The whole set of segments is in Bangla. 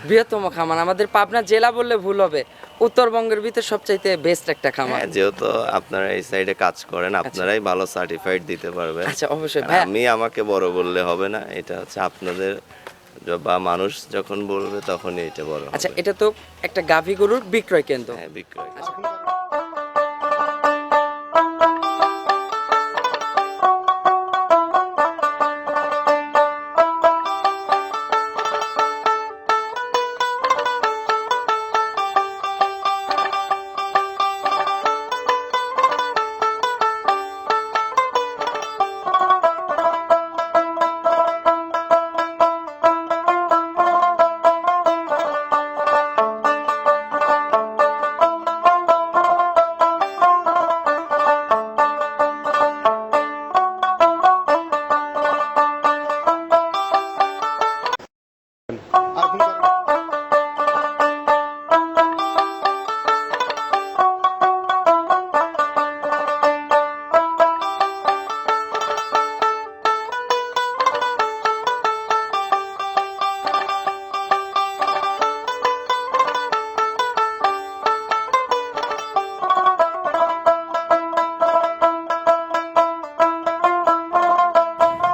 বৃহত্তম খামার আমাদের পাবনা জেলা বললে ভুল হবে, উত্তরবঙ্গের ভিতর সবচাইতে বেস্ট একটা খামার। হ্যাঁ, যেহেতু আপনারা এই সাইডে কাজ করেন, আপনারাই ভালো সার্টিফাইড দিতে পারবেন। আচ্ছা অবশ্যই আর ভাই। আমি আমাকে বড় বললে হবে না, এটা হচ্ছে আপনাদের বা মানুষ যখন বলবে তখনই এটা বড় হবে। আচ্ছা এটা তো একটা গাভী গরুর বিক্রয় কেন্দ্র। হ্যাঁ, বিক্রয়। আচ্ছা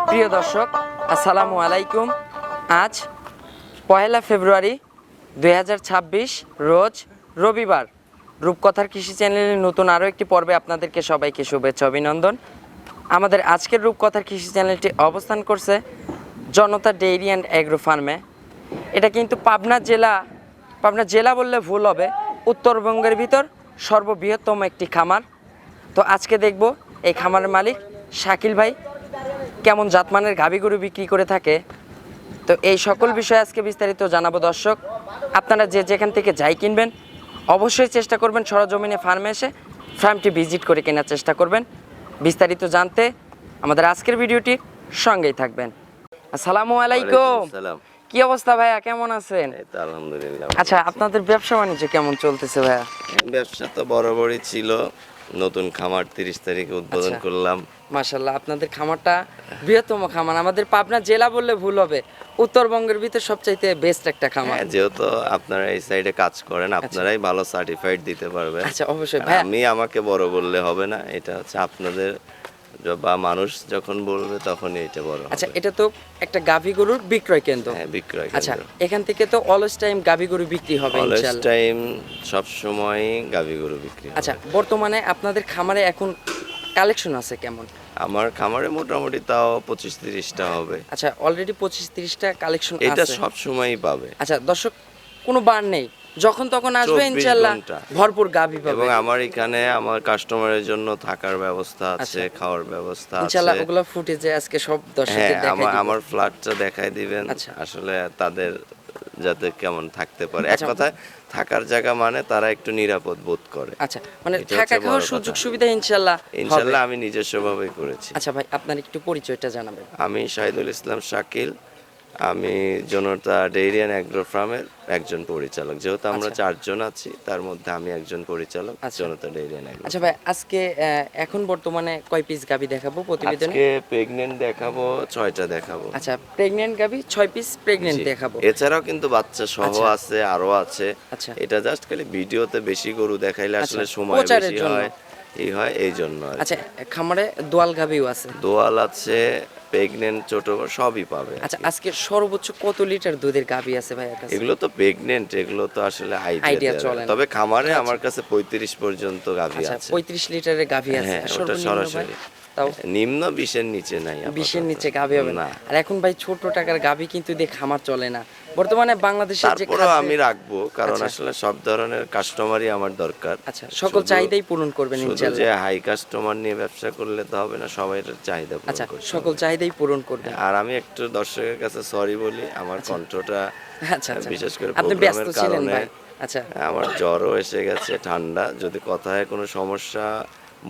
প্রিয় দর্শক আসসালামু আলাইকুম। আজ 1 ফেব্রুয়ারি 2026 রোজ রবিবার। রূপকথার কৃষি চ্যানেলের নতুন আরও একটি পর্বে আপনাদেরকে সবাইকে শুভেচ্ছা অভিনন্দন। আমাদের আজকের রূপকথার কৃষি চ্যানেলটি অবস্থান করছে জনতা ডেইরি অ্যান্ড অ্যাগ্রো ফার্মে। এটা কিন্তু পাবনা জেলা বললে ভুল হবে, উত্তরবঙ্গের ভিতর সর্ববৃহত্তম একটি খামার। তো আজকে দেখব এই খামারের মালিক শাকিল ভাই কেমন জাতমানের গাভী গরু বিক্রি করে থাকে। তো এই সকল বিষয়ে আজকে বিস্তারিত জানাবো দর্শক। আপনারা যে যেখান থেকে যাই কিনবেন অবশ্যই চেষ্টা করবেন সরজমিনে ফার্মে এসে ফার্মটি ভিজিট করে কেনার চেষ্টা করবেন। বিস্তারিত জানতে আমাদের আজকের ভিডিওটির সঙ্গেই থাকবেন। আসসালামু আলাইকুম। সালাম। কি অবস্থা ভাইয়া, কেমন আছেন? এই তো আলহামদুলিল্লাহ। আচ্ছা আপনাদের ব্যবসা বাণিজ্য কেমন চলতেছে ভাইয়া? ব্যবসা তো বরাবরই ছিল, নতুন খামার 30 তারিখে উদ্বোধন আচ্ছা। করলাম। মাশাআল্লাহ, আপনাদের খামারটা বৃহত্তম খামার আমাদের পাবনা জেলা বললে ভুল হবে, উত্তরবঙ্গের ভিতর সবচাইতে বেস্ট একটা খামার। হ্যাঁ, যেহেতু আপনারা এই সাইডে কাজ করেন, আপনারাই ভালো সার্টিফাইড দিতে পারবেন। আচ্ছা অবশ্যই আর ভাই। আমি আমাকে বড় বললে হবে না, এটা হচ্ছে আপনাদের বা মানুষ যখন বলবে তখনই এটা বড় হবে। আচ্ছা এটা তো একটা গাভী গরুর বিক্রয় কেন্দ্র। হ্যাঁ, বিক্রয় আচ্ছা কেন্দ্র। এখান থেকে তো অলওয়েজ টাইম গাভী গরু বিক্রি হবে অলওয়েজ ইনশাআল্লাহ। টাইম, সব সময় গাভী গরু বিক্রি হয়। আচ্ছা বর্তমানে আপনাদের খামারে এখন কালেকশন আছে কেমন? আমার খামারে মোটামুটি তাও 25-30টা হবে। আচ্ছা অলরেডি 25-30টা কালেকশন এটা আছে। সব সময়ই পাবে। আচ্ছা দর্শক কোনো বার নেই, যখন তখন আসবে 24 ইনশাআল্লাহ ঘন্টা। ভরপুর গাভী পাবে। এবং আমার এখানে আমার কাস্টমারের জন্য থাকার ব্যবস্থা আছে, আচ্ছা। খাওয়ার ব্যবস্থা আছে। ইনশাআল্লাহ ওগুলো ফুটেজে আজকে সব হ্যাঁ, দর্শকদের দেখাই দিব। আমার ফ্ল্যাটটা দেখাই দিবেন। আচ্ছা। আসলে তাদের যাতে কেমন থাকতে পারে, এক আচ্ছা। কথায় থাকার জায়গা মানে তারা একটু নিরাপদ বোধ করে। আচ্ছা মানে এটা থাকা হচ্ছে খাওয়ার বড় সুযোগ কথা। সুবিধা ইনশাআল্লাহ হবে। ইনশাল্লাহ আমি নিজস্বভাবেই করেছি। আচ্ছা ভাই আপনার একটু পরিচয়টা জানাবেন। আমি শাহিদুল ইসলাম শাকিল, আমি জনতা ডেইরি অ্যান্ড অ্যাগ্রো ফার্মের একজন পরিচালক। যেহেতু আমরা আচ্ছা। 4 জন আছি, তার মধ্যে আমি একজন পরিচালক আচ্ছা। জনতা ডেইরি অ্যান্ড অ্যাগ্রো। আচ্ছা ভাই আজকে এখন বর্তমানে কয় পিস গাভী দেখাবো প্রতিবেদনে? আজকে প্রেগনেন্ট দেখাবো, 6টা দেখাবো। আচ্ছা প্রেগন্যান্ট গাভী 6 পিস প্রেগন্যান্ট জি। দেখাবো। এছাড়াও কিন্তু বাচ্চা সহ আচ্ছা। আছে, আরো আছে। আচ্ছা। এটা জাস্ট খালি ভিডিওতে বেশি গরু দেখাইলে আসলে আচ্ছা, সময় প্রচারের বেশি জন্য। হয়, এই জন্য আর কি। আচ্ছা খামারে দোয়াল গাভীও আছে। দোয়াল আছে, প্রেগনেন্ট, ছোট বড় সবই পাবে আর আচ্ছা কি। আজকে সর্বোচ্চ কত লিটার দুধের গাভী আছে ভাইয়ের কাছে? এগুলো তো প্রেগনেন্ট, এগুলো তো আসলে Idea আইডিয়া চলে না। তবে খামারে আচ্ছা। আমার কাছে 35 পর্যন্ত গাভী আচ্ছা আছে। 35 লিটারের গাভী আছে। হ্যাঁ, আর ওটা সর্বনিম্ন ভাই? সরাসরি তাও নিম্ন 20-এর নিচে নাই আপাতত। 20-এর নিচে গাভী হবে না। না। আর এখন ভাই ছোট টাকার গাভী কিন্তু দিয়ে খামার চলে না বর্তমানে বাংলাদেশের যে তারপরেও খাদ্যের- আমি রাখবো, কারণ আচ্ছা। আসলে সব ধরনের কাস্টমারই আমার দরকার। আচ্ছা সকল শুধু- চাহিদাই পূরণ করবেন শুধু ইনশাআল্লাহ। যে হাই কাস্টমার নিয়ে ব্যবসা করলে তো হবে না, সবাই চাহিদা পূরণ আচ্ছা করতে সকল হবে। চাহিদাই পূরণ করবেন। আর আমি একটু দর্শকের কাছে সরি বলি, আমার কণ্ঠটা আচ্ছা আচ্ছা বিশেষ করে আপনি ব্যস্ত প্রোগ্রামের ছিলেন কারণে ভাই। আচ্ছা আমার জ্বরও এসে গেছে, ঠান্ডা। যদি কথায় কোনো সমস্যা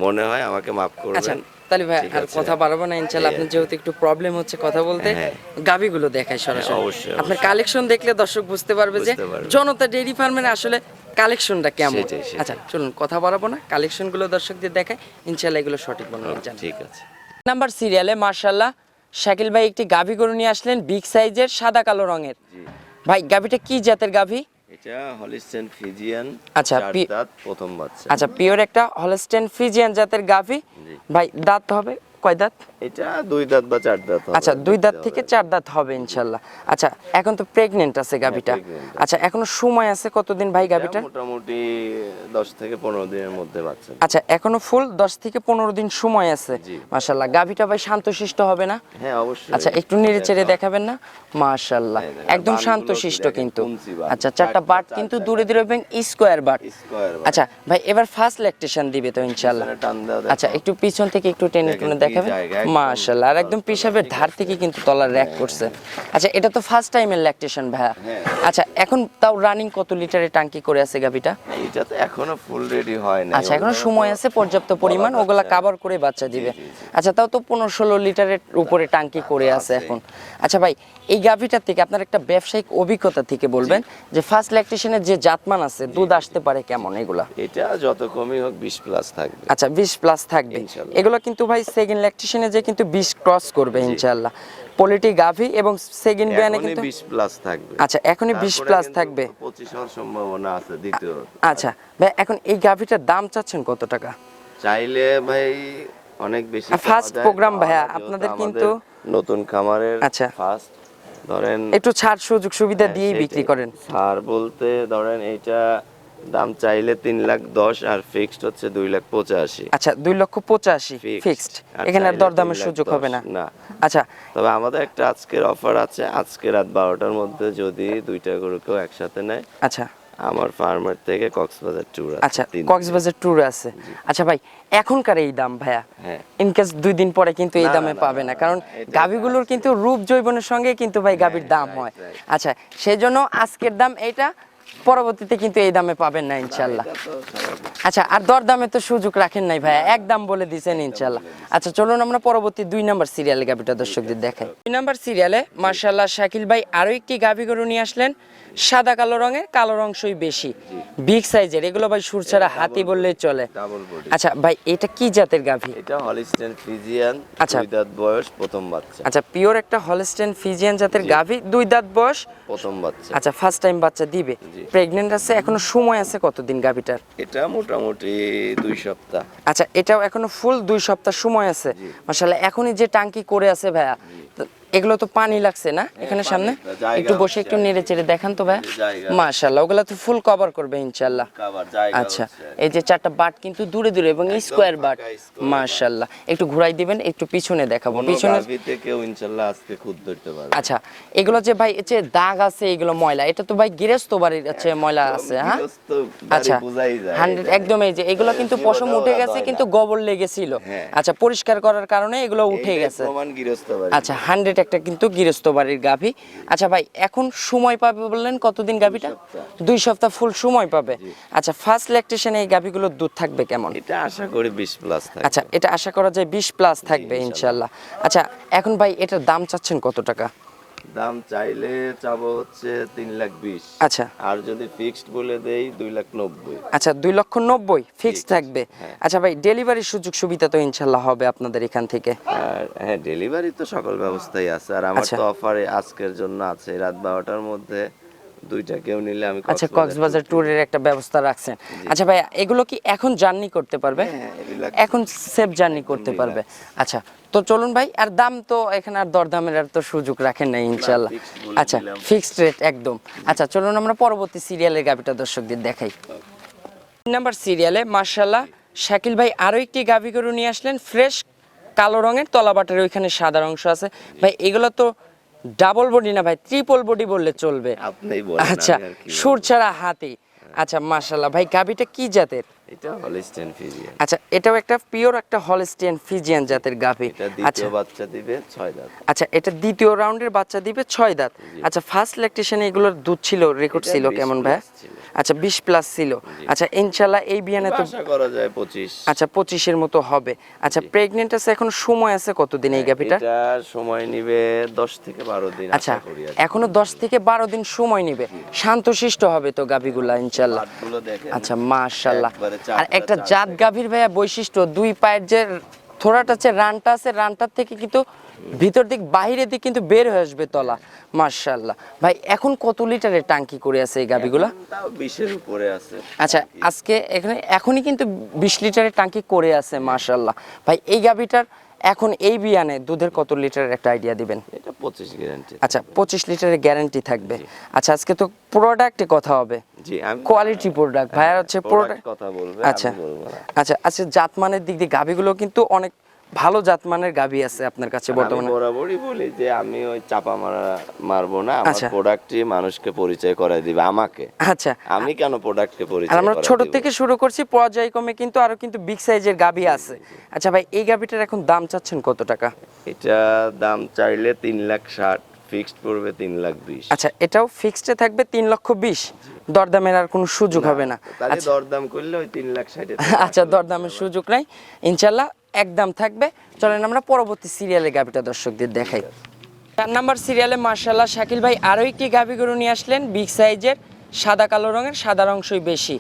মনে হয় আমাকে মাফ আচ্ছা করবেন। তাহলে ভাই ঠিক আর আছে? কথা বাড়াবো না ইনশাআল্লাহ। এই আপনার আর কি। যেহেতু একটু প্রবলেম হচ্ছে কথা বলতে, হ্যাঁ। গাভীগুলো দেখাই সরাসরি। অবশ্যই, আপনার অবশ্যই। কালেকশন দেখলে দর্শক বুঝতে পারবে যে বুঝতে পারবে। জনতা ডেইরি ফার্মের আসলে কালেকশনটা কেমন। সেটাই, সেটাই। আচ্ছা চলুন কথা বাড়াবো না, কালেকশনগুলো দর্শকদের দেখাই ইনশাআল্লাহ এগুলো সঠিক বর্ণনা জানি। ঠিক আছে। নাম্বার সিরিয়ালে মার্শাল্লাহ শাকিল ভাই একটি গাভী গরু নিয়ে আসলেন বিগ সাইজের সাদা কালো রঙের। ভাই গাভীটা কি জাতের গাভী? এটা হলিস্টেইন ফ্রিজিয়ান, আচ্ছা, চার দাঁত, প্রথম বাচ্চা। আচ্ছা, পিওর একটা হলস্টেইন ফ্রিজিয়ান জাতের গাভী। জি। ভাই দাঁত হবে কয় দাঁত? এটা 2 দাঁত বা 4 দাঁত হবে। আচ্ছা, 2 দাঁত থেকে 4 দাঁত হবে ইনশাল্লাহ। আচ্ছা, এখন তো প্রেগনেন্ট আছে গাভীটা। pregnant আছে। আচ্ছা, এখনো সময় আছে কতদিন ভাই গাভীটার? মোটামুটি 10 থেকে 15 দিনের মধ্যে বাচ্চা। আচ্ছা, এখনো ফুল 10 থেকে 15 দিন সময় আছে। জি। মাশাআল্লাহ, গাভীটা ভাই শান্তশিষ্ট হবে না? হ্যাঁ, অবশ্যই। আচ্ছা, একটু নেড়ে চেড়ে দেখাবেন না? মাশাআল্লাহ, হ্যাঁ, দেখেন, একদম বানগুলো শান্তশিষ্ট দেখেন, কিন্তু। কুঞ্চি বান। আচ্ছা, 4টা বাট কিন্তু দূরে দূরে এবং স্কোয়ার বাট। Square but. আচ্ছা ভাই, এবার ফার্স্ট ল্যাকটেশন দিবে তো ইনশাআল্লাহ? পিছনে টান দাও, দেখো। আচ্ছা, একটু পিছন থেকে একটু টেনে দেখেন টুনে কি দেখাবেন। জায়গা, একদম মাশাআল্লাহ, আর একদম পিসাবের ধার থেকে কিন্তু তলার র‍্যাক করছে। আচ্ছা, এটা তো ফার্স্ট টাইমের ল্যাকটেশন ভাইয়া। হ্যাঁ। আচ্ছা, এখন তাও রানিং কত লিটারের টাঙ্কি করে আছে গাভীটা? এটা তো এখনো ফুল রেডি হয় না। আচ্ছা, এখনো সময় আছে পর্যাপ্ত পরিমাণ, ওগুলা কভার করে বাচ্চা দিবে। আচ্ছা, তাও তো 15-16 লিটারের উপরে টাঙ্কি করে আছে এখন। আচ্ছা ভাই, এই গাভীটার থেকে আপনার একটা ব্যবসায়িক অভিজ্ঞতা থেকে বলবেন যে ফার্স্ট ল্যাকটেশনের যে জাতমান আছে, দুধ আসতে পারে কেমন এগুলা? এটা যত কমই হোক 20 প্লাস থাকবে। আচ্ছা, 20 প্লাস থাকবে ইনশাল্লাহ। এগুলো কিন্তু ভাই সেকেন্ড ল্যাকটেশনে যে কিন্তু 20 ক্রস করবে ইনশাআল্লাহ। পোলিটি গাভী এবং সেকেন্ড বিয়ানে এখনই কিন্তু 20 প্লাস থাকবে। আচ্ছা, এখনই 20 তারপরে প্লাস কিন্তু থাকবে। 25 হওয়ার সম্ভাবনা আছে দ্বিতীয়। আচ্ছা ভাই, এখন এই গাভীটার দাম চাচ্ছেন কত টাকা? চাইলে ভাই অনেক বেশি ফার্স্ট পাওয়া যায়। প্রোগ্রাম ভাইয়া, যেহেতু আপনাদের আমাদের কিন্তু নতুন খামারের আচ্ছা। ফার্স্ট ধরেন একটু ছাড় সুযোগ সুবিধা দিয়েই সেটাই। বিক্রি করেন। ছাড় বলতে ধরেন এটা দাম চাইলে 3,10,000 আর ফিক্সড হচ্ছে 2,85,000। আচ্ছা, 2,85,000 ফিক্সড। এখানে আর দরদামের সুযোগ হবে না? না। আচ্ছা, তবে আমাদের একটা আজকের অফার আছে, আজকে রাত 12টার মধ্যে যদি 2টা গরু কেউ একসাথে নেয়, আচ্ছা, আমার ফার্মার থেকে কক্সবাজার ট্যুর আছে। আচ্ছা, 3 কক্সবাজার ট্যুর আছে। আচ্ছা ভাই, এখনকার এই দাম ভাইয়া, হ্যাঁ। ইনকেস 2 দিন পরে কিন্তু এই না, দামে না, পাবে না, না, কারণ এটা গাভীগুলোর কিন্তু রূপ জৈবনের সঙ্গে কিন্তু ভাই গাভীর দাম হয়। right. আচ্ছা, সেজন্য আজকের দাম এইটা, পরবর্তীতে কিন্তু এই দামে পাবেন না ইনশাল্লাহ। এটা তো স্বাভাবিক। আচ্ছা, আর দরদামে তো সুযোগ রাখেন নাই ভাইয়া, একদম বলে দিয়েছেন ইনশাল্লাহ। আচ্ছা, চলুন আমরা পরবর্তী 2 নাম্বার সিরিয়ালে গাভীটা দর্শকদের দেখাই। 2 নাম্বার সিরিয়ালে মাশাআল্লাহ শাকিল ভাই আরো একটি গাভী গরু নিয়ে আসলেন, সাদা কালো রঙের, কালো অংশই বেশি, বিগ সাইজের। এগুলো ভাই সুরছাড়া হাতি বললেই চলে। Double body. আচ্ছা ভাই, এটা কি জাতের গাভী? এটা হলিস্টেইন ফ্রিজিয়ান, আচ্ছা। 2 দাঁত বয়স, প্রথম বাচ্চা। আচ্ছা, পিওর একটা হলস্টেইন ফ্রিজিয়ান জাতের গাভী, 2 দাঁত বয়স। প্রথম বাচ্চা। আচ্ছা, ফার্স্ট টাইম বাচ্চা দিবে। জি। প্রেগন্যান্ট আছে, এখনো সময় আছে কতদিন গাভীটার? এটা মোটামুটি 2 সপ্তাহ। আচ্ছা, এটাও এখনো ফুল 2 সপ্তাহ সময় আছে। মাশাআল্লাহ, এখনই যে টাঙ্কি করে আছে ভাইয়া, তো এগুলো তো পানি লাগছে না এখানে পানি, সামনে? জায়গা একটু বসে হচ্ছে একটু আর কি। নেড়ে চেড়ে দেখান তো ভাইয়া। জায়গা। মাশাআল্লাহ, ওগুলো তো ফুল কভার করবে ইনশাআল্লাহ। কভার জায়গা আচ্ছা, হচ্ছে। এই যে 4টা বাট কিন্তু দূরে দূরে এবং স্কোয়ার বাট। ফাঁকা square মাশাআল্লাহ, একটু ঘুরাই দিবেন, একটু পিছনে দেখাবো। কোনো পিছনে গাভীতে কেউ ইনশাআল্লাহ আজকে খুদ ধরতে পারবে। আচ্ছা, এগুলো যে ভাই যে দাগ আছে, এগুলো ময়লা, এটা তো ভাই গৃহস্থ বাড়ির আছে ময়লা আছে, হ্যাঁ? গৃহস্থ বাড়ি আচ্ছা, বোঝাই যায়। 100 একদম। এই যে এগুলো কিন্তু সে পশম ওটা উঠে ওরা গেছে, ধয় কিন্তু না। গোবর লেগেছিল। হ্যাঁ। আচ্ছা, পরিষ্কার করার কারণে এগুলো উঠে এইটাই গেছে। প্রমাণ গৃহস্থ বাড়ি। আচ্ছা, 100 একটা কিন্তু গৃহস্থ বাড়ির গাভী। আচ্ছা ভাই, এখন সময় পাবে বললেন কতদিন গাভীটা? 2 সপ্তাহ ফুল সময় পাবে। আচ্ছা, ফার্স্ট ল্যাকটেশনে এই গাভীগুলোর দুধ থাকবে কেমন? এটা আশা করি 20 প্লাস থাকবে। আচ্ছা, এটা আশা করা যায় 20 প্লাস থাকবে ইনশাআল্লাহ। আচ্ছা, এখন ভাই এটার দাম চাচ্ছেন কত টাকা? দাম চাইলে চাবো হচ্ছে 3,20,000। আচ্ছা, আর যদি ফিক্সড বলে দেই 2,90,000। আচ্ছা, 2,90,000 ফিক্স থাকবে। হ্যাঁ। আচ্ছা ভাই, ডেলিভারির সুযোগ সুবিধা তো ইনশাআল্লাহ হবে আপনাদের এখান থেকে? আর হ্যাঁ, ডেলিভারি তো সকল ব্যবস্থাই আছে। আর আমার আচ্ছা। তো অফারে আজকের জন্য আছে, রাত 12টার মধ্যে 2টা কেউ নিলে আমি আচ্ছা, কক্সবাজার ট্যুরের একটা ব্যবস্থা রাখছেন। আচ্ছা ভাই, এগুলো কি এখন জার্নি করতে পারবে? হ্যাঁ, relax। এখন সেফ জার্নি করতে পারবে। আচ্ছা, তো চলুন ভাই, আর দাম তো এখানে আর দরদামের আর তো সুযোগ রাখেন না ইনশাআল্লাহ। fixed বলে আচ্ছা, দিলাম। ফিক্সড রেট একদম। আচ্ছা, চলুন আমরা পরবর্তী সিরিয়ালের গাভীটা দর্শকদের দেখাই। 3 নাম্বার সিরিয়ালে মাশাআল্লাহ শাকিল ভাই আরো একটি গাভী গরু নিয়ে আসলেন, ফ্রেশ কালো রঙের, তলাবাটের ওইখানে সাদা অংশ আছে। ভাই এগুলো তো ডাবল বডি না ভাই, ট্রিপল বডি বললে চলবে। আপনিই বলেন। আচ্ছা, আমি আর কি বলবো। সুর ছাড়া হাতি। আচ্ছা, মাশাআল্লাহ ভাই, গাভীটা কি জাতের? এটা হলিস্টেইন ফ্রিজিয়ান। আচ্ছা, এটাও একটা পিওর একটা হলস্টিয়ান ফ্রিজিয়ান জাতের গাভী। এটা আচ্ছা, দ্বিতীয় বাচ্চা দিবে 6 দাঁত। আচ্ছা, এটা দ্বিতীয় রাউন্ডের বাচ্চা দিবে 6 দাঁত। আচ্ছা, ফার্স্ট ল্যাকটেশনে এগুলোর দুধ ছিল, রেকর্ড এটা ছিল 20 কেমন ভাই? plus ছিল। আচ্ছা, 20 প্লাস ছিল। আচ্ছা, ইনশাআল্লাহ এই বিয়ানে তো আশা করা যায় 25। আচ্ছা 25-এর মতো হবে। আচ্ছা, প্রেগনেন্ট আছে, এখন সময় আছে কতদিন এই গাভীটা? এটা সময় নিবে 10 থেকে 12 দিন আচ্ছা, আশা করি। এখনো 10 থেকে 12 দিন সময় নেবে, শান্তশিষ্ট হবে তো গাভীগুলা ইনশাআল্লাহ। বাটগুলো দেখেন। আচ্ছা, মাশাআল্লাহ। একবারে আর চারটা একটা চার জাত গাভীর ভাইয়া বৈশিষ্ট্য, 2 পায়ের যে থোড়াটা আছে, রানটা আছে, রানটার থেকে কিন্তু ভিতর দিক বাহিরের দিক কিন্তু বের হয়ে আসবে তলা। মাশাআল্লাহ ভাই, এখন কত লিটারের টাঙ্কি করে আছে এই গাবিগুলা? এখন তাও 20-এর উপরে আছে। আচ্ছা, আজকে এখনই কিন্তু 20 লিটারের টাঙ্কি করে আছে। মাশাআল্লাহ ভাই, এই গাবিটার এখন এই বিয়ানে দুধের কত লিটারের একটা আইডিয়া দিবেন? এটা 25 গ্যারান্টি। আচ্ছা, 25 লিটারের গ্যারান্টি থাকবে। আচ্ছা, আজকে তো প্রোডাক্টে কথা হবে। জি, আমি কোয়ালিটি প্রোডাক্ট ভাইয়া হচ্ছে প্রোডাক্ট। কথা বলবে, আচ্ছা আমি বলবো না। আচ্ছা আচ্ছা, জাতমানের দিক দিয়ে গাবিগুলো কিন্তু অনেক ভালো জাতমানের গাবি আছে আপনার কাছে আমি বর্তমানে। বরাবরই বলি যে আমি ওই চাপা মারবো না, আমার আচ্ছা। প্রোডাক্টই মানুষকে পরিচয় করায় দিবে আমাকে। আচ্ছা, আমি কেন প্রোডাক্টকে আর পরিচয় আমরা করায় ছোট দিব? থেকে শুরু করছি, পর্যায়ক্রমে কিন্তু আরো কিন্তু বিগ সাইজের গাবি আছে। আচ্ছা ভাই, এই গাবিটার এখন দাম চাচ্ছেন কত টাকা? এটা দাম চাইলে 3,60,000, ফিক্সড পড়বে 3,20,000। আচ্ছা, এটাও ফিক্সডে থাকবে 3,20,000, দরদামের আর কোনো সুযোগ হবে না। তাহলে আচ্ছা দরদাম করলে ওই 3,60,000 আচ্ছা, দরদামের সুযোগ নাই, ইনশাল্লাহ একদম থাকবে। চলেন আমরা পরবর্তী সিরিয়ালে গাবিটা দর্শকদের দেখাই। 4 নাম্বার সিরিয়ালে মার্শাল্লাহ শাকিল ভাই আরো একটি গাবি গরু নিয়ে আসলেন, বিগ সাইজের, সাদা কালো রঙের, সাদার অংশই বেশি।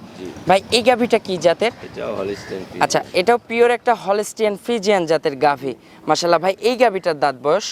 ভাই, এই গাভিটা কি জাতের? এটা হলিস্টেইন। আচ্ছা, এটাও পিওর একটা হলস্টিয়ান ফ্রিজিয়ান জাতের গাভি। মার্শাল্লাহ ভাই, এই গাভিটার দাঁত বয়স?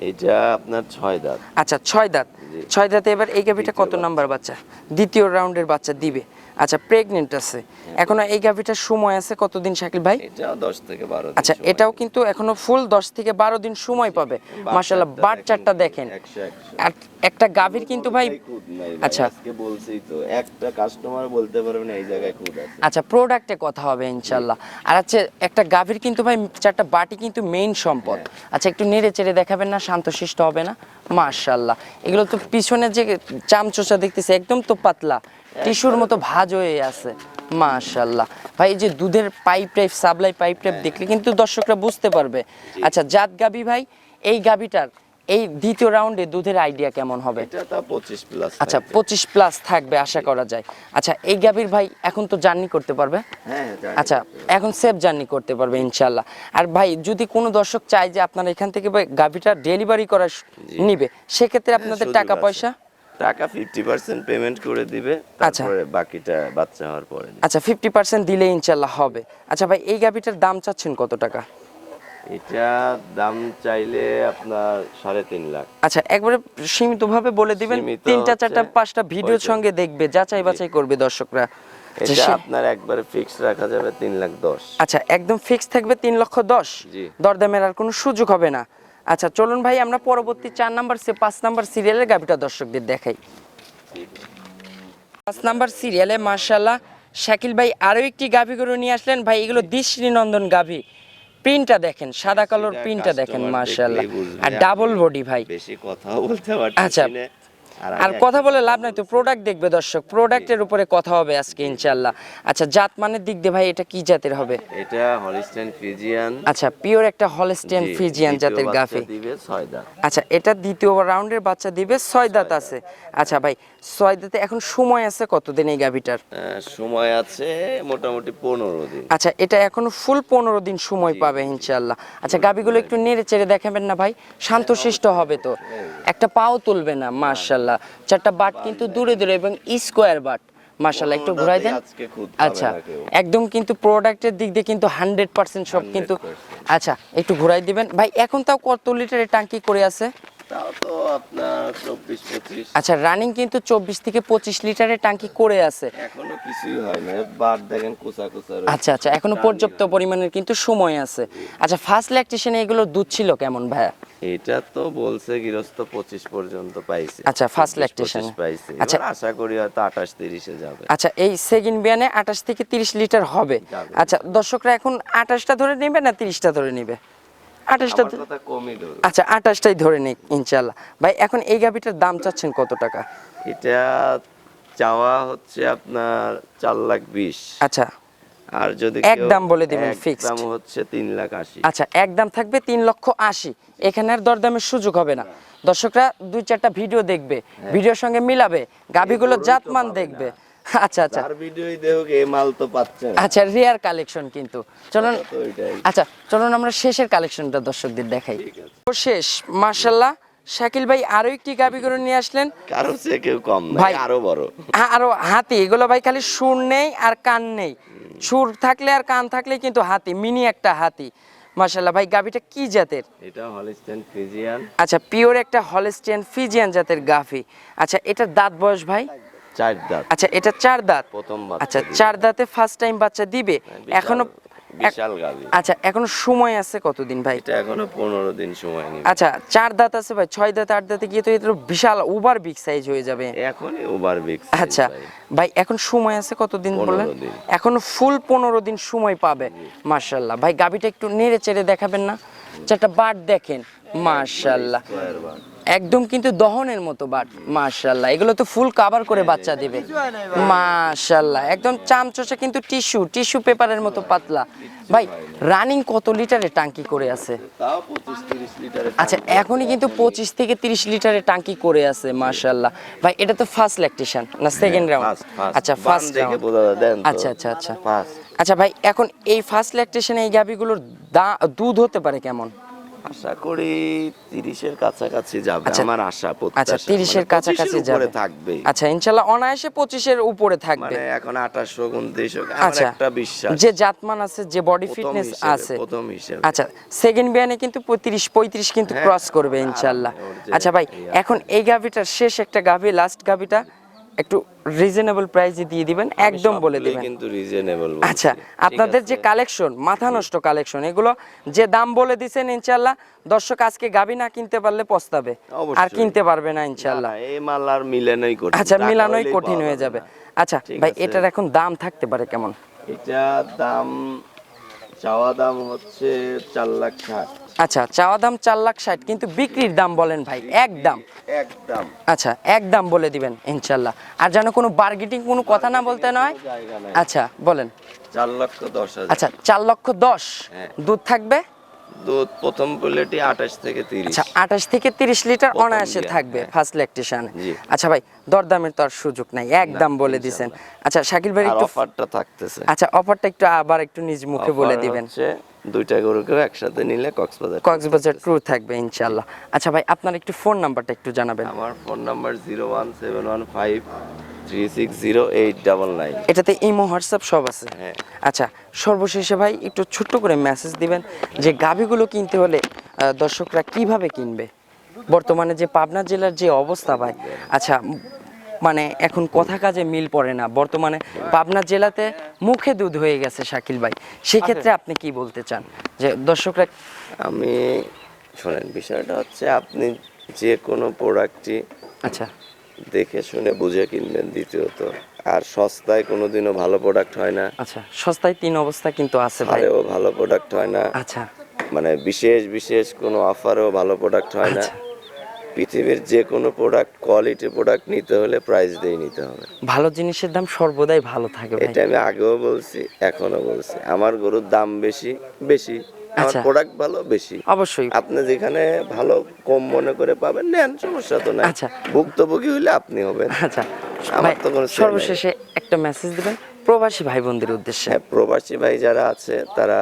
এটা আপনার 6 দাঁত। আচ্ছা, 6 দাঁত। জি। 6 দাঁতে এবার এই গাভিটা কত দ্বিতীয় নাম্বার বাচ্চা? দ্বিতীয় রাউন্ডের বাচ্চা দিবে। আচ্ছা, প্রেগনেন্ট আছে এখনো। এই গাভিটার সময় আছে কতদিন শাকিল ভাই? এটাও 10 থেকে 12 দিন। আচ্ছা, সময় এটাও নেবে। কিন্তু এখনো ফুল 10 থেকে 12 দিন সময় পাবে। মাশাআল্লাহ, বাচ্চাটা দেখেন। 100 আর একটা গাভীর কিন্তু ভাই, খুদ নাই ভাই, আচ্ছা। আজকে বলছি তো, একটা কাস্টমার বলতে পারবে না এই জায়গায় খুদ আছে। আচ্ছা, প্রোডাক্টে কথা হবে ইনশাল্লাহ। আর আচ্ছা, একটা গাভীর কিন্তু ভাই 4টা বাটি কিন্তু মেইন সম্পদ। আচ্ছা, একটু নেড়ে চেড়ে দেখাবেন না? শান্তশিষ্ট হবে না? মাশাআল্লাহ, এগুলো তো পিছনে যে চামচোচা দেখতেছে একদম তো পাতলা, টিস্যুর মতো ভাঁজ হয়ে আছে। মাশাআল্লাহ ভাই, এই যে দুধের pipe type, supply pipe type দেখলে কিন্তু দর্শকরা বুঝতে পারবে। আচ্ছা, জাত গাভী ভাই, এই গাভীটার এই দ্বিতীয় রাউন্ডে দুধের আইডিয়া কেমন হবে? এটা তো 25 প্লাস। আচ্ছা, 25 প্লাস থাকবে আশা করা যায়। আচ্ছা, এই গাভীর ভাই এখন তো জার্নি করতে পারবে? হ্যাঁ, জানি। আচ্ছা, এখন সেফ জার্নি করতে পারবে ইনশাল্লাহ। আর ভাই, যদি কোনো দর্শক চায় যে আপনারা এখান থেকে ভাই গাভীটা ডেলিভারি করা নিবে, সেক্ষেত্রে আপনাদের সুযোগ টাকা আছে। পয়সা? টাকা 50% পেমেন্ট করে দিবে, আচ্ছা। তারপরে বাকিটা বাচ্চা হওয়ার পরে দিবে। আচ্ছা, 50% দিলে ইনশাল্লাহ হবে। আচ্ছা ভাই, এই গাভীটার দাম চাচ্ছেন কত টাকা? এটা দাম চাইলে আপনার 3.5 লাখ। আচ্ছা, একবারে সীমিতভাবে বলে দিবেন, সীমিত 3টা হচ্ছে 4টা 5টা ভিডিওর 45 সঙ্গে দেখবে, যাচাই বাছাই করবে দর্শকরা। আচ্ছা, এটা আপনার একবারে ফিক্স রাখা যাবে 3,10,000। আচ্ছা, একদম ফিক্স থাকবে 3,10,000, জি। দরদামের আর কোনো সুযোগ হবে না। আচ্ছা, চলুন ভাই আমরা পরবর্তী 4 নাম্বার 5 নাম্বার সিরিয়ালের গাভিটা দর্শকদের দেখাই। 5 নাম্বার সিরিয়ালে মাশাআল্লাহ শাকিল ভাই আরো একটি গাভি গরু নিয়ে আসলেন। ভাই, এগুলো দৃষ্টি নন্দন গাভি, প্রিন্টটা দেখেন, সাদা কালোর প্রিন্টটা দেখেন মাশাআল্লাহ, আর ডাবল বডি ভাই। বেশি কথাও বলতে পারছি আচ্ছা, না। আর কথা বলে লাভ নাই তো, প্রোডাক্ট দেখবে দর্শক, প্রোডাক্টের উপরে কথা হবে আজকে ইনশাআল্লাহ। আচ্ছা, জাত মানের দিক দিয়ে ভাই এটা কি জাতের হবে? এটা হলিস্টেইন ফ্রিজিয়ান। আচ্ছা, পিওর একটা হলস্টিয়ান জি, ফ্রিজিয়ান দ্বিতীয় জাতের বাচ্চা গাভি। দিবে 6 দাঁত। আচ্ছা, এটা দ্বিতীয় রাউন্ডের বাচ্চা দিবে, 6 দাঁত আছে। আচ্ছা ভাই, 6 দাঁতে এখন সময় আছে কতদিন এই গাভিটার? সময় আছে মোটামুটি 15 দিন। আচ্ছা, এটা এখনো ফুল 15 দিন সময় পাবে ইনশাআল্লাহ। আচ্ছা, গাভিগুলো একটু নেড়ে চেড়ে দেখাবেন না ভাই? শান্তশিষ্ট হবে তো, একটা পাও তুলবে না। মাশাআল্লাহ, 4টা বাট কিন্তু দূরে দূরে এবং স্কোয়ার বাট। মাশাআল্লাহ, একটু ঘুরাই দেন। আজকে খুদ পাবে আচ্ছা, না কেউ। একদম কিন্তু প্রোডাক্টের দিক দিয়ে কিন্তু 100% সব কিন্তু। 100%। আচ্ছা, একটু ঘুরাই দিবেন ভাই। এখন তাও কত লিটারের ট্যাঙ্কি করে আছে? তাও তো আপনার 24-25। আচ্ছা, রানিং কিন্তু 24 থেকে 25 লিটারের ট্যাঙ্কি করে আছে। এখনো কিছুই হয় না, বার দেখেন কোসা কোসা রয়েছে। আচ্ছা আচ্ছা, এখনো পর্যাপ্ত পরিমাণের কিন্তু সময় আছে। আচ্ছা, ফার্স্ট ল্যাকটেশনে এগুলোর দুধ ছিল কেমন ভাইয়া? এটা তো বলছে গৃহস্থ 25 পর্যন্ত পাইছে। আচ্ছা, ফার্স্ট 25 ল্যাকটেশন। পাইছে। আচ্ছা। এবার আশা করি হয়তো 28-30-এ যাবে। আচ্ছা, এই সেকেন্ড বিয়ানে 28 থেকে 30 লিটার হবে। যাবে। আচ্ছা, দর্শকরা এখন 28টা ধরে নেবে না 30টা ধরে নেবে? 28টা। আমার কথা কমই ধরো। আচ্ছা, 28টাই ধরে নিক ইনশাআল্লাহ। ভাই, এখন এই গাভিটার দাম চাচ্ছেন কত টাকা? এটা চাওয়া হচ্ছে আপনার 4,20,000। আচ্ছা, আর যদি একদম বলে দিবেন fixed। দাম হচ্ছে 3,80,000। আচ্ছা, একদম থাকবে 3,80,000। এখানে আর দরদামের সুযোগ হবে না। দর্শকরা 2-4টা ভিডিও দেখবে, ভিডিওর সঙ্গে মিলাবে, গাভিগুলো গরুই তো জাতমান পাবে দেখবে। না। আচ্ছা আচ্ছা তার ভিডিওই দেখো, এই মাল তো পাচ্ছে না। আচ্ছা, রেয়ার কালেকশন কিন্তু। চলুন, তো ওইটাই। আচ্ছা চলুন আমরা শেষের কালেকশনটা দর্শকদের দেখাই। ঠিক আছে। তো শেষ, মাশাআল্লাহ শাকিল ভাই আরো একটি গাভি গরু নিয়ে আসলেন। কারো চেয়ে কেউ কম না, ভাই, আরো বড়। আরো হাতি, এগুলো ভাই খালি সুর নেই আর কান নেই। সুর থাকলে আর কান থাকলে কিন্তু হাতি, মিনি একটা হাতি। মাশাআল্লাহ ভাই গাভীটা কি জাতের? এটা হলিস্টিয়ান ফ্রিজিয়ান, আচ্ছা পিওর একটা হলস্টিয়ান ফ্রিজিয়ান জাতের গাভী। আচ্ছা এটার দাঁত বয়স ভাই? 4 দাঁত। আচ্ছা এটা 4 দাঁত। প্রথম বাচ্চা আচ্ছা দিবে। 4 দাঁতে ফার্স্ট টাইম বাচ্চা দিবে। এখনো বিশাল গাভী। আচ্ছা এখনো সময় আছে কতদিন ভাই? এটা এখনো 15 দিন সময় নেবে। আচ্ছা 4 দাঁত আছে ভাই, 6 দাঁত 8 দাঁতে গিয়ে তো এটা বিশাল ওভার বিগ সাইজ হয়ে যাবে। এখনই ওভার বিগ। আচ্ছা ভাই এখন সময় আছে কতদিন 15 বললেন? দিন। এখনো ফুল 15 দিন সময় পাবে। মাশাআল্লাহ ভাই গাভীটা একটু নেড়ে চেড়ে দেখাবেন না? চারটা বাট দেখেন মাশাআল্লাহ, একদম কিন্তু দহনের মতো বাট মাশাআল্লাহ। এগুলো তো ফুল কভার করে বাচ্চা দিবে মাশাআল্লাহ, একদম চামচোচা কিন্তু টিস্যু পেপারের মতো পাতলা। ভাই রানিং কত লিটারের টাঙ্কি করে আছে? তাও 25-30 লিটারের। আচ্ছা এখনই কিন্তু 25 থেকে 30 লিটারের টাঙ্কি করে আছে মাশাআল্লাহ। ভাই এটা তো ফার্স্ট ল্যাকটেশন না সেকেন্ড রাউন্ড? আচ্ছা ফার্স্ট দেখে বোঝা যায়, দেন তো। আচ্ছা আচ্ছা আচ্ছা ফার্স্ট। আচ্ছা ভাই এখন এই ফার্স্ট ল্যাকটেশনে এই গাভীগুলোর দুধ হতে পারে কেমন? আশা করি 30-এর কাছাকাছি যাবে আচ্ছা, আমার আশা, আচ্ছা প্রত্যাশা। 30-এর কাছাকাছি 25-এর যাবে উপরে থাকবে। আচ্ছা ইনশাআল্লাহ অনায়াসে 25-এর উপরে থাকবে। মানে এখন 28-29 আমার আচ্ছা একটা বিশ্বাস। যে জাতমান আছে, যে বডি প্রথম ফিটনেস হিসেবে, আছে। প্রথম হিসেবে। আচ্ছা সেকেন্ড বিয়ানে কিন্তু 35 কিন্তু হ্যাঁ, ক্রস করবে ইনশাআল্লাহ। ওর যে আচ্ছা ভাই ইয়ে এখন এই গাভীটার শেষ একটা গাভী, লাস্ট গাভীটা একটু রিজনেবল প্রাইসে দিয়ে দিবেন, একদম বলে সবগুলোই দিবেন। কিন্তু রিজনেবল। আচ্ছা আপনাদের যে কালেকশন, মাথা নষ্ট কালেকশন, এগুলো যে দাম বলে দিছেন ইনশাআল্লাহ দর্শক আজকে গাভী না কিনতে পারলে পস্তাবে, আর অবশ্যই। কিনতে পারবে না ইনশাআল্লাহ। এই মাল আর মিলানোই কঠিন। আচ্ছা টাকা মিলানোই হইলেই কঠিন পাওয়া হয়ে যাবে। না। আচ্ছা ঠিক ভাই আছে। এটার এখন দাম থাকতে পারে কেমন? এটা দাম, চাওয়া দাম হচ্ছে 4,60,000। আচ্ছা চাওয়া দাম 4,60,000 কিন্তু বিক্রির দাম বলেন ভাই একদম? একদম। আচ্ছা একদম বলে দিবেন ইনশাআল্লাহ, আর যেন কোনো বার্গেটিং কোনো কথা না বলতে নয়। জায়গা নাই। আচ্ছা বলেন। 4,10,000। আচ্ছা 4,10,000 হ্যাঁ। দুধ থাকবে? দুধ প্রথম প্লেটে 28 থেকে 30। আচ্ছা 28 থেকে 30 লিটার প্রথম অনায়াসে বিয়ান, থাকবে হ্যাঁ। First lactation. জি। আচ্ছা ভাই দরদামের তো আর সুযোগ নাই, একদম বলে দিছেন। আচ্ছা শাকিল ভাই আর একটু অফারটা থাকতেছে। আচ্ছা অফারটা একটু আবার একটু নিজ মুখে বলে অফার দিবেন। হচ্ছে দুইটা গরুকে একসাথে নিলে কক্সবাজার। কক্সবাজার ট্যুর থাকবে ইনশাআল্লাহ। আচ্ছা ভাই আপনার একটু ফোন নাম্বারটা একটু জানাবেন। আমার ফোন নাম্বার 01715360899। এটাতে ইমো হোয়াটসঅ্যাপ সব আছে। হ্যাঁ। আচ্ছা সর্বশেষে ভাই একটু ছোট্ট করে মেসেজ দিবেন যে গাভীগুলো কিনতে হলে দর্শকরা কিভাবে কিনবে? বর্তমানে যে পাবনা জেলার যে অবস্থা ভাই, আচ্ছা মানে এখন কথা কাজে মিল পড়ে না, বর্তমানে পাবনা জেলাতে মুখে দুধ হয়ে গেছে শাকিল ভাই, সেই ক্ষেত্রে আপনি কি বলতে চান যে দর্শকরা? আমি শোনেন, বিষয়টা হচ্ছে আপনি যে কোনো প্রোডাক্টই আচ্ছা দেখে শুনে বুঝে কিনবেন। দ্বিতীয়ত আর সস্তায় কোনোদিনও ভালো প্রোডাক্ট হয় না। আচ্ছা সস্তায় 3 অবস্থা কিন্তু আছে ভাই। আরেও ভালো প্রোডাক্ট হয় না। আচ্ছা মানে বিশেষ কোনো অফারেও ভালো প্রোডাক্ট হয় না। আচ্ছা। পৃথিবীর যে কোনো প্রোডাক্ট, কোয়ালিটি প্রোডাক্ট নিতে হলে প্রাইস দিয়ে নিতে হবে। ভালো জিনিসের দাম সর্বদাই ভালো থাকে ভাই। এটা আমি আগেও বলছি, এখনো বলছি। আমার গরুর দাম বেশি, আমার আচ্ছা। প্রোডাক্ট ভালো, বেশি। অবশ্যই। আপনি যেখানে ভালো কম মনে করে পাবেন নেন, সমস্যা তো নাই। আচ্ছা। ভুক্তভোগী হইলে আপনি হবেন। আচ্ছা আমার ভাই তো কোনো say নাই। সর্বশেষে একটা মেসেজ দিবেন প্রবাসী ভাই বোনদের উদ্দেশ্যে। হ্যাঁ, প্রবাসী ভাই যারা আছে তারা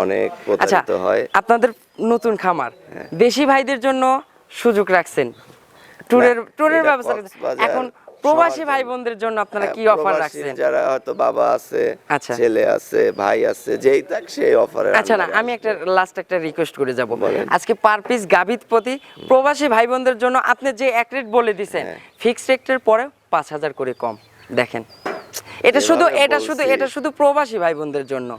অনেক আচ্ছা প্রতারিত হয়। আপনাদের নতুন খামার দেশি ভাইদের জন্য সুযোগ রাখছেন, ট্যুরের এটা ব্যবস্থা করছেন। কক্সবাজার এখন প্রবাসী সবার ভাই জন্য। বোনদের জন্য আপনারা হ্যাঁ, কি অফার প্রবাসী রাখছেন? যারা হয়তো বাবা আছে, আচ্ছা। ছেলে আছে, ভাই আছে, যেই থাক সেই অফারে। আচ্ছা না আমি একটা লাস্ট একটা রিকোয়েস্ট করে যাব, বলেন। আজকে পার পিস গাভীর প্রতি প্রবাসী ভাই বোনদের জন্য আপনি যে এক রেট বলে দিছেন, হ্যাঁ। ফিক্সড রেটের পরে 5,000 করে কম দেখেন। এটা শুধু যেভাবে এটা শুধু প্রবাসী ভাই বোনদের জন্য।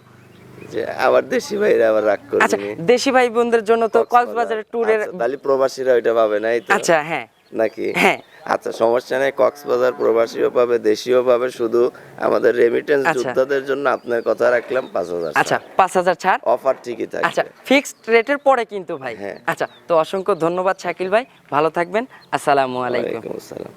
যে আবার দেশি ভাইরা আবার রাগ আচ্ছা করবে। দেশি ভাই বোনদের জন্য তো কক্সবাজারের ট্যুরের। তাহলে প্রবাসীরা ওইটা পাবে না, এই তো? আচ্ছা হ্যাঁ নাকি? হ্যাঁ। আচ্ছা সমস্যা নেই, কক্সবাজার প্রবাসীও পাবে, দেশিও পাবে। শুধু আমাদের রেমিটেন্স আচ্ছা। যোদ্ধাদের জন্য আপনার কথা রাখলাম 5,000। আচ্ছা 5,000 ছাড়। অফার ঠিকই থাকবে। আচ্ছা ফিক্সড রেটের পরে কিন্তু ভাই। হ্যাঁ। আচ্ছা তো অসংখ্য ধন্যবাদ শাকিল ভাই, ভালো থাকবেন, আসসালামু আলাইকুম। ওয়ালাইকুম আসসালাম।